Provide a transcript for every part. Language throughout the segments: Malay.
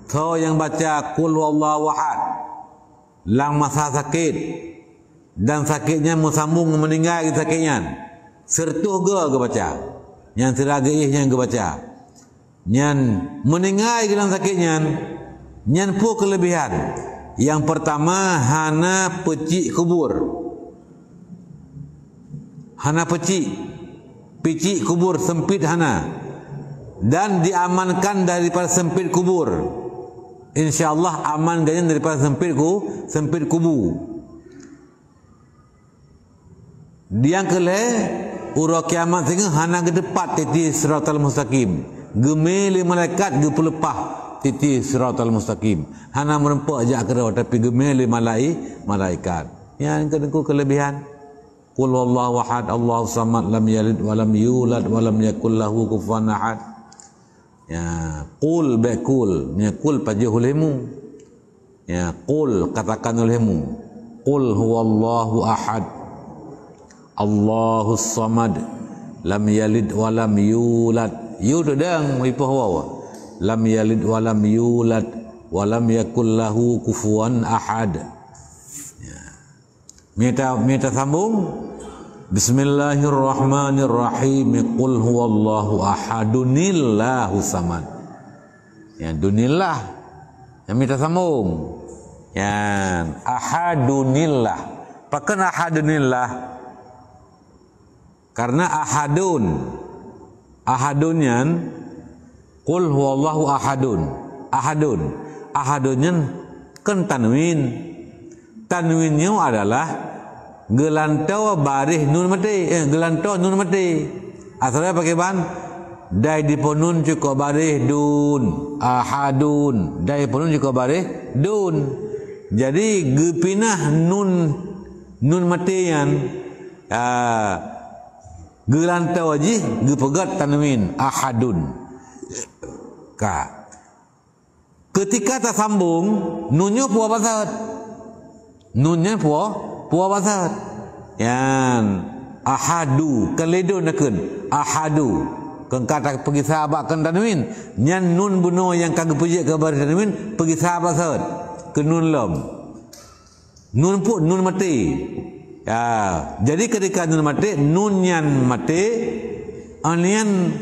So yang baca qul huwallahu ahad lang masa sakit dan sakitnya musambung meninggal sakitnya sertuh ge baca yang seragaih yang ge baca nyan meninggal dalam sakitnya nyan pu kelebihan yang pertama hana pecik kubur, hana picik kubur sempit hana, dan diamankan daripada sempit kubur. InsyaAllah aman ganyan daripada sempit kubu. Yang kele ura kiamat sehingga hana ke depat titi siratal mustaqim. Gemeli malaikat ge pelepah titi siratal mustaqim. Hana merempak ajak kera tapi gemeli malaikat. Yang kedua kelebihan. Qul huwallahu ahad Allahu samad lam yalid wa lam yulad wa lam yakul lahu kufuwan ahad. Ya, qul baqul, ya qul pajih olehmu. Ya, qul katakan olehmu. Qul huwallahu ahad. Allahus samad. Lam yalid wa lam yulad. Yu dedang ipoh wawa. Lam yalid wa lam yulad wa lam yakul lahu kufuwan ahad. Ya. Minta sambung. Bismillahirrahmanirrahim. Qul huwallahu ahadunillahu samad. Ya, dunillah. Yang minta sambung. Ya, ahadunillah. Pakai ahadunillah. Karena ahadunyan qul huwallahu ahadunyan kan tanwinnya adalah gelantau baris nun mati, gelantau nun mati. Asalnya pakai ban dai diponun cukup baris dun, ahadun, dai ponun cukup baris dun. Jadi gepinah nun matian gelantau aji gepegat tanwin ahadun. Ketika tersambung nunnya puas basat. Nunnya puas basat. Yang ahadu keledon nakun ahadu kengkata pergi sahabat kan tanwin nyan nun buno yang kagak puji ke baris tanwin pergi sahabat basat ke nun lam nun pun nun mati. Ya, jadi ketika nun mati nun yang mati anian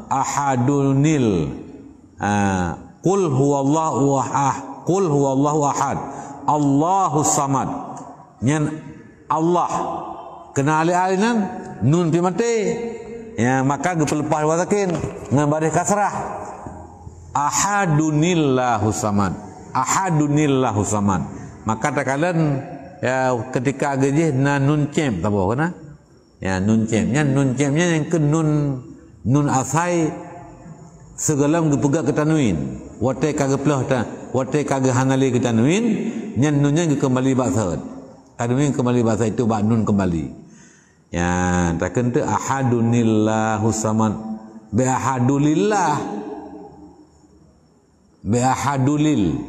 ahadunil qul huwallahu ahad Allahus samad nyan Allah kena alih-alinan nun pi mati ya maka gepelepas wasakin ngan baris kasrah ahadunillahu samad maka takalan ya ketika gejih na nun cem tak apa kena ya nun cemnya yang ke nun asai segalam gepegak ke tanwin wate kagak pelah ta wate kagak hanali ke tanwin nyan nunnya kembali baksad tanwin kembali bahasa itu bak nun kembali ya takkan tu ahadunillahu samad bi ahadulillah bi ahadunil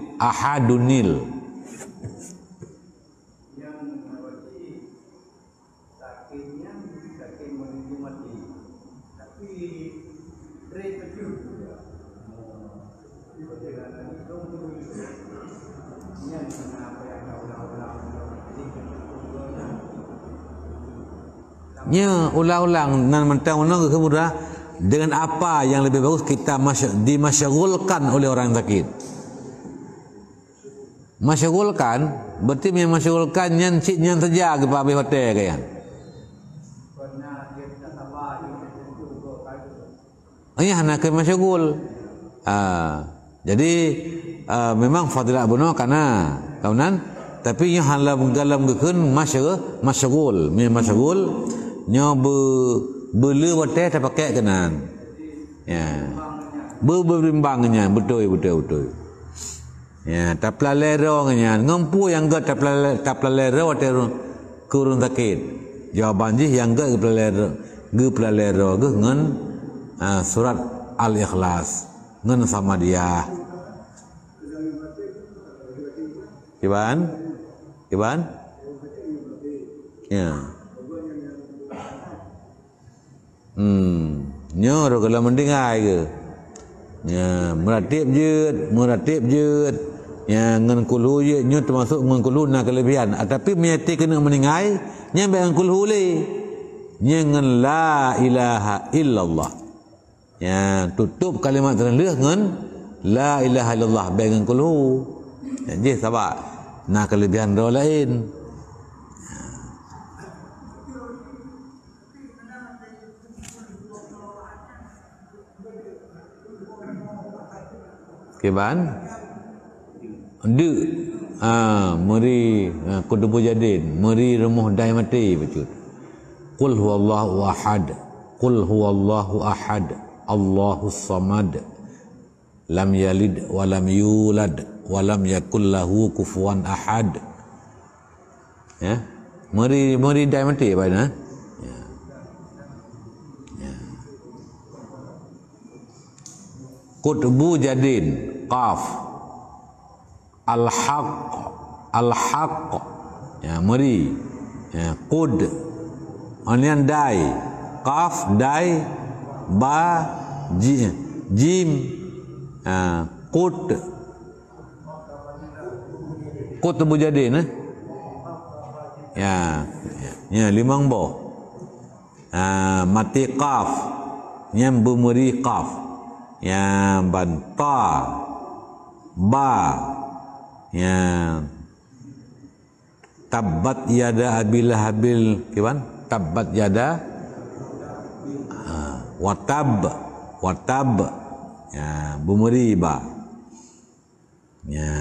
nya ulang-ulang nan mentang ke kemudian dengan apa yang lebih bagus kita dimasyghulkan oleh orang sakit. Masyghulkan berarti yang masyghulkan nyan ciknya saja ke pabe hotel kayan. Ayah nak ke masyghul. Jadi memang fadilah bunuh karena kaunan tapi yang halam galam gekeun masyghul nya beli wate tak pakai kenan ya berimbangnya betul ya taplalero nya ngempu yang ge taplalero wate kurun sakit jawaban ji yang ge taplalero ge ngan surat al-ikhlas ngan sama dia Iban ya nyo ro kalau mendingai ke Ya, meratib jeut. Ya, ngan kulhu je nyu termasuk ngan kulhu na kelebihan. Tapi menyati kena meningai nya ngan kulhu le. Nya ngan la ilaha illallah. Ya, tutup kalimat terleh ngan la ilaha illallah ngan kulhu. Jadi sebab na kelebihan ro lain. Keban de meri kudubu jadin meri remuh dai mati becut qul huwallahu ahad Allahus samad lam yalid wa lam yulad wa lam yakul lahu kufuwan ahad. Ya, meri dai mati apa ya. Kutubu jadin qaf al-haq ya meri ya qud onian dai qaf dai ba jim kutubu jadin ya limang bo mati qaf nyam bumeri qaf ya banta ba ya tabbat yada abil habil kiwan tabbat yada watab ya bumuri ba ya